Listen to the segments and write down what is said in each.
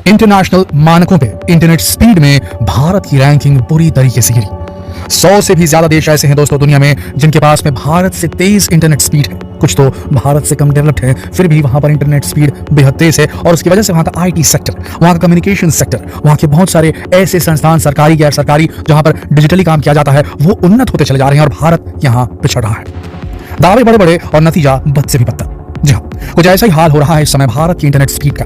International मानकों पे internet speed में भारत की रैंकिंग बुरी तरीके से गिरी। 100 से भी ज्यादा देश ऐसे हैं दोस्तों दुनिया में जिनके पास में भारत से तेज इंटरनेट स्पीड है। कुछ तो भारत से कम डेवलप्ड है, फिर भी वहां पर इंटरनेट स्पीड बेहद तेज है और उसकी वजह से वहां का आईटी सेक्टर, वहां का कम्युनिकेशन सेक्टर, वहां के बहुत सारे ऐसे संस्थान सरकारी गैर सरकारी जहां पर डिजिटली काम किया जाता है वो उन्नत होते चले जा रहे हैं और भारत यहां पिछड़ रहा है। दावे बड़े बड़े और नतीजा बद से भी बदतर। जी हाँ, कुछ ऐसा ही हाल हो रहा है इस समय भारत की इंटरनेट स्पीड का।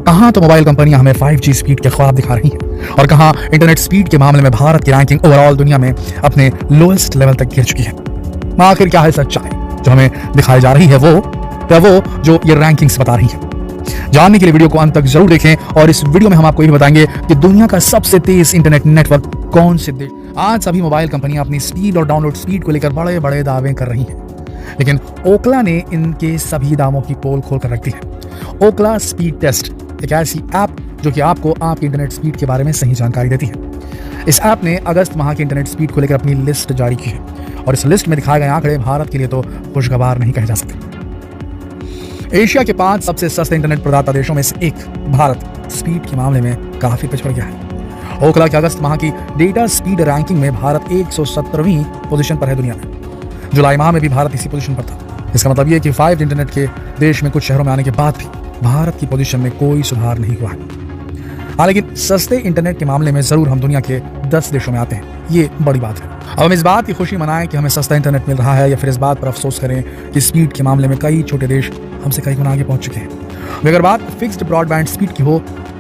कहां तो मोबाइल कंपनियां हमें 5G स्पीड के ख्वाब दिखा रही हैं और कहां इंटरनेट स्पीड के मामले में भारत की रैंकिंग ओवरऑल दुनिया में अपने लोएस्ट लेवल तक गिर चुकी है। आखिर क्या है सच्चाई जो हमें दिखाई जा रही है वो जो ये रैंकिंग्स बता रही है? जानने के लिए वीडियो को अंत तक जरूर देखें और इस वीडियो में हम आपको ये बताएंगे कि दुनिया का सबसे तेज इंटरनेट नेटवर्क कौन से देश। आज सभी मोबाइल कंपनियां अपनी स्पीड और डाउनलोड स्पीड को लेकर बड़े बड़े दावे कर रही हैं, लेकिन ओकला ने इनके सभी दावों की पोल खोल कर रख दी है। ओकला स्पीड टेस्ट एक ऐसी ऐप जो कि आपको आपके इंटरनेट स्पीड के बारे में सही जानकारी देती है। इस ऐप ने अगस्त माह की इंटरनेट स्पीड को लेकर अपनी लिस्ट जारी की है और इस लिस्ट में दिखाए गए आंकड़े भारत के लिए तो खुशगवार नहीं कहे जा सकते। एशिया के 5 सबसे सस्ते इंटरनेट प्रदाता देशों में से एक भारत स्पीड के मामले में काफी पिछड़ गया है। ओकला के अगस्त माह की डेटा स्पीड रैंकिंग में भारत 117वीं पोजीशन पर है दुनिया में। जुलाई माह में भी भारत इसी पोजीशन पर था। इसका मतलब यह कि 5G इंटरनेट के देश में कुछ शहरों में आने के बाद भी भारत की पोजीशन में कोई सुधार नहीं हुआ है। लेकिन सस्ते इंटरनेट के मामले में जरूर हम दुनिया के 10 देशों में आते हैं, ये बड़ी बात है। अब हम इस बात की खुशी मनाएं कि हमें सस्ता इंटरनेट मिल रहा है या फिर इस बात पर अफसोस करें कि स्पीड के मामले में कई छोटे देश हमसे कई गुना आगे पहुंच चुके हैं। अगर बात फिक्स्ड ब्रॉडबैंड स्पीड की हो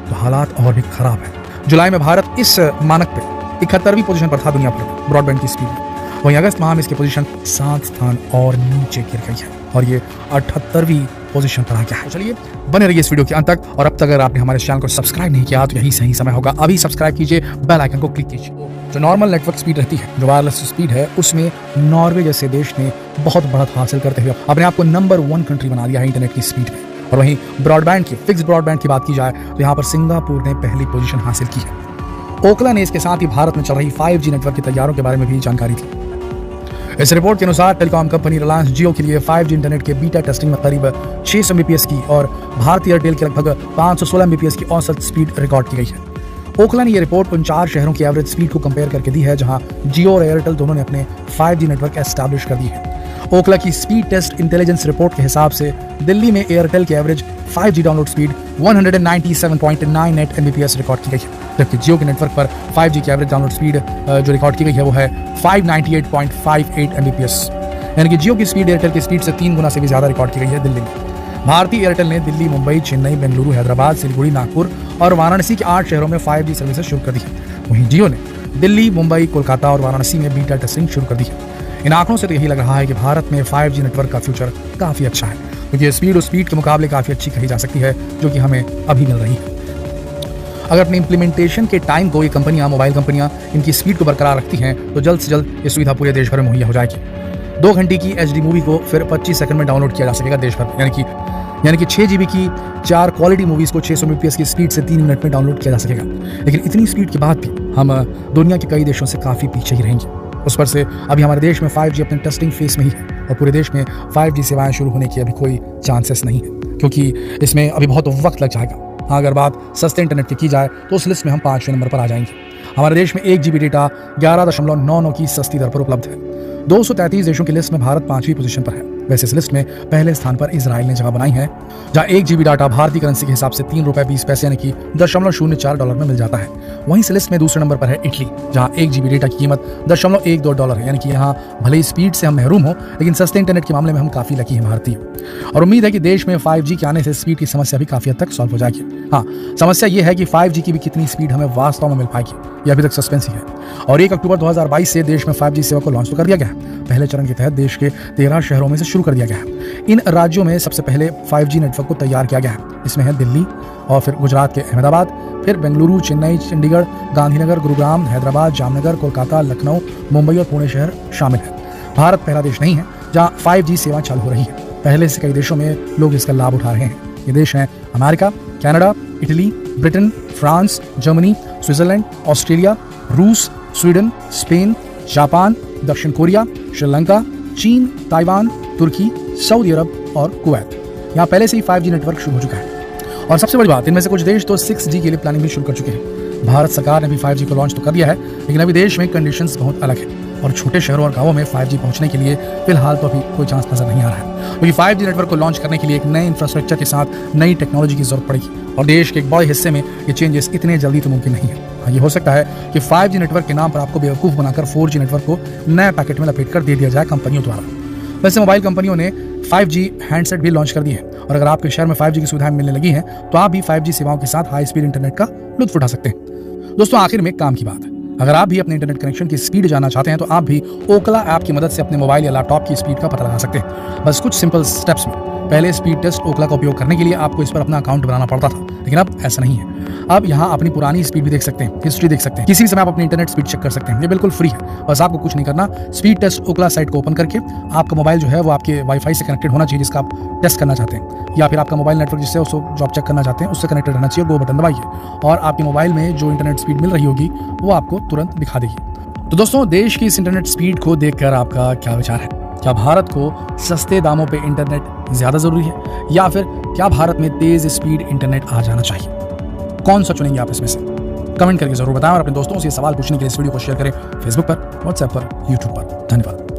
तो हालात और भी खराब है। जुलाई में भारत इस मानक पे 71वीं पोजीशन पर था दुनिया पर ब्रॉडबैंड की स्पीड में। वहीं अगस्त माह में इसकी पोजीशन 7 स्थान और नीचे गिर गई है और ये 78वीं पोजीशन पर आ गया है। चलिए बने रहिए इस वीडियो के अंत तक और अब तक अगर आपने हमारे चैनल को सब्सक्राइब नहीं किया तो यही सही समय होगा, अभी सब्सक्राइब कीजिए, बेल आइकन को क्लिक कीजिए। जो नॉर्मल नेटवर्क स्पीड रहती है, जो वायरलेस स्पीड है, उसमें नॉर्वे जैसे देश ने बहुत बढ़त हासिल करते हुए अपने आप को नंबर 1 कंट्री बना दिया है इंटरनेट की स्पीड में। और वहीं ब्रॉडबैंड की फिक्स्ड ब्रॉडबैंड की बात की जाए तो यहाँ पर सिंगापुर ने पहली पोजीशन हासिल की है। ओकला ने इसके साथ ही भारत में चल रही 5G नेटवर्क की तैयारियों के बारे में भी जानकारी दी। इस रिपोर्ट के अनुसार टेलीकॉम कंपनी रिलायंस जियो के लिए 5G इंटरनेट के बीटा टेस्टिंग में करीब 600 Mbps की और भारतीय एयरटेल के लगभग 516 Mbps की औसत स्पीड रिकॉर्ड की गई है। ओकला ने यह रिपोर्ट उन 4 शहरों की एवरेज स्पीड को कंपेयर करके दी है जहां जियो और एयरटेल दोनों ने अपने 5G नेटवर्क एस्टैब्लिश कर दी है। ओकला की स्पीड टेस्ट इंटेलिजेंस रिपोर्ट के हिसाब से दिल्ली में एयरटेल की average 5G download speed 197.98 Mbps record की गई है, जबकि जियो के नेटवर्क पर 5G की एवरेज डाउनलोड स्पीड जो रिकॉर्ड की गई है वो है 598.58 Mbps, यानी कि जियो की स्पीड एयरटेल की स्पीड से 3 गुना से भी ज्यादा रिकॉर्ड की गई है दिल्ली में। भारतीय एयरटेल ने दिल्ली, मुंबई, चेन्नई, बेंगलुरु, हैदराबाद, सिलीगुड़ी, नागपुर और वाराणसी के 8 शहरों में 5G सर्विसेज शुरू कर दी है। वहीं जियो ने दिल्ली, मुंबई, कोलकाता और वाराणसी में बीटा टेस्टिंग शुरू कर दी है। इन आंकड़ों से तो यही लग रहा है कि भारत में 5G नेटवर्क का फ्यूचर काफी अच्छा है, क्योंकि स्पीड और स्पीड के मुकाबले काफी अच्छी कही जा सकती है जो कि हमें अभी मिल रही है। अगर अपने इंप्लीमेंटेशन के टाइम को ये कंपनियां, मोबाइल कंपनियां इनकी स्पीड को बरकरार रखती हैं तो जल्द से जल्द ये सुविधा पूरे देश भर में मुहैया हो जाएगी। 2 घंटे की HD मूवी को फिर 25 सेकंड में डाउनलोड किया जा सकेगा देश भर में, यानी कि 6 GB की 4 क्वालिटी मूवीज को 600 Mbps की स्पीड से 3 मिनट में डाउनलोड किया जा सकेगा। लेकिन इतनी स्पीड के बाद भी हम दुनिया के कई देशों से काफी पीछे ही रहेंगे। उस पर से अभी हमारे देश में 5G अपने टेस्टिंग फेस में ही है और पूरे देश में 5G सेवाएं शुरू होने की अभी कोई चांसेस नहीं है, क्योंकि इसमें अभी बहुत वक्त लग जाएगा। हाँ, अगर बात सस्ते इंटरनेट की जाए तो उस लिस्ट में हम 5वें नंबर पर आ जाएंगे। हमारे देश में 1 GB डेटा 11.99 की सस्ती दर पर उपलब्ध है। 233 देशों की लिस्ट में भारत 5वीं पोजीशन पर है। वैसे इस लिस्ट में पहले स्थान पर इजराइल ने जगह बनाई है, जहां 1 GB डाटा भारतीय करेंसी के हिसाब से ₹3.20 यानी कि $0.04 में मिल जाता है। वहीं इस लिस्ट में दूसरे नंबर पर है इटली, जहां 1 GB डेटा की कीमत $0.12 है, यानी कि यहाँ भले ही स्पीड से हम महरूम हो लेकिन सस्ते इंटरनेट के मामले में हम काफी लकी हैं भारतीय। और उम्मीद है कि देश में 5G के आने से स्पीड की समस्या भी काफी हद तक सॉल्व हो जाएगी। हाँ, समस्या ये है कि 5G की भी कितनी स्पीड हमें वास्तव में मिल पाएगी, यह अभी तक सस्पेंस ही है। और 1 अक्टूबर 2022 से देश में 5G सेवा को लॉन्च तो कर दिया गया है। पहले चरण के तहत देश के 13 शहरों में से शुरू कर दिया गया है। इन राज्यों में सबसे पहले 5G नेटवर्क को तैयार किया गया है। इसमें है दिल्ली और फिर गुजरात के अहमदाबाद, फिर बेंगलुरु, चेन्नई, चंडीगढ़, गांधीनगर, गुरुग्राम, हैदराबाद, जामनगर, कोलकाता, लखनऊ, मुंबई और पुणे शहर शामिल है। भारत पहला देश नहीं है जहां 5G सेवा चालू हो रही है। पहले से कई देशों में लोग इसका लाभ उठा रहे हैं। ये देश हैं America, Canada, Italy, Britain, France, Germany, Switzerland, Australia, रूस, स्वीडन, स्पेन, जापान, दक्षिण कोरिया, श्रीलंका, चीन, ताइवान, तुर्की, सऊदी अरब और कुवैत। यहाँ पहले से ही 5G नेटवर्क शुरू हो चुका है। और सबसे बड़ी बात, इनमें से कुछ देश तो 6G के लिए प्लानिंग भी शुरू कर चुके हैं। भारत सरकार ने भी 5G को लॉन्च तो कर दिया है, लेकिन अभी देश में कंडीशंस बहुत अलग है और छोटे शहरों और गांवों में 5G पहुंचने के लिए फिलहाल तो अभी कोई चांस नजर नहीं आ रहा है, क्योंकि 5G नेटवर्क को लॉन्च करने के लिए एक नए इंफ्रास्ट्रक्चर के साथ नई टेक्नोलॉजी की जरूरत पड़ेगी और देश के एक बड़े हिस्से में ये चेंजेस इतने जल्दी तो मुमकिन नहीं है। हाँ, ये हो सकता है कि 5G नेटवर्क के नाम पर आपको बेवकूफ़ बनाकर 4G नेटवर्क को नए पैकेट में लपेट कर दे दिया जाए कंपनियों द्वारा। वैसे मोबाइल कंपनियों ने 5G हैंडसेट भी लॉन्च कर दिए हैं और अगर आपके शहर में 5G की सुविधाएं मिलने लगी हैं तो आप भी 5G सेवाओं के साथ हाई स्पीड इंटरनेट का लुत्फ उठा सकते हैं। दोस्तों, आखिर में काम की बात है, अगर आप भी अपने इंटरनेट कनेक्शन की स्पीड जानना चाहते हैं तो आप भी ओकला ऐप की मदद से अपने मोबाइल या लैपटॉप की स्पीड का पता लगा सकते हैं। बस कुछ सिंपल स्टेप्स में। पहले स्पीड टेस्ट ओकला का उपयोग करने के लिए आपको इस पर अपना अकाउंट बनाना पड़ता था, लेकिन अब ऐसा नहीं है। अब यहाँ अपनी पुरानी स्पीड भी देख सकते हैं, हिस्ट्री देख सकते हैं, किसी भी समय आप अपनी इंटरनेट स्पीड चेक कर सकते हैं। ये बिल्कुल फ्री है, बस आपको कुछ नहीं करना। स्पीड टेस्ट ओकला साइट को ओपन करके आपका मोबाइल जो है वो आपके वाईफाई से कनेक्टेड होना चाहिए जिसका आप टेस्ट करना चाहते हैं, या फिर आपका मोबाइल नेटवर्क जिससे उसको जो आप चेक करना चाहते हैं उससे कनेक्टेड रहना चाहिए। गो बटन दबाइए और आपके मोबाइल में जो इंटरनेट स्पीड मिल रही होगी वो आपको तुरंत दिखा देगी। तो दोस्तों, देश की इस इंटरनेट स्पीड को देखकर आपका क्या विचार है? क्या भारत को सस्ते दामों पे इंटरनेट ज्यादा जरूरी है या फिर क्या भारत में तेज स्पीड इंटरनेट आ जाना चाहिए? कौन सा चुनेंगे आप इसमें से? कमेंट करके जरूर बताएं और अपने दोस्तों से ये सवाल पूछने के लिए इस वीडियो को शेयर करें फेसबुक पर, व्हाट्सएप पर, यूट्यूब पर। धन्यवाद।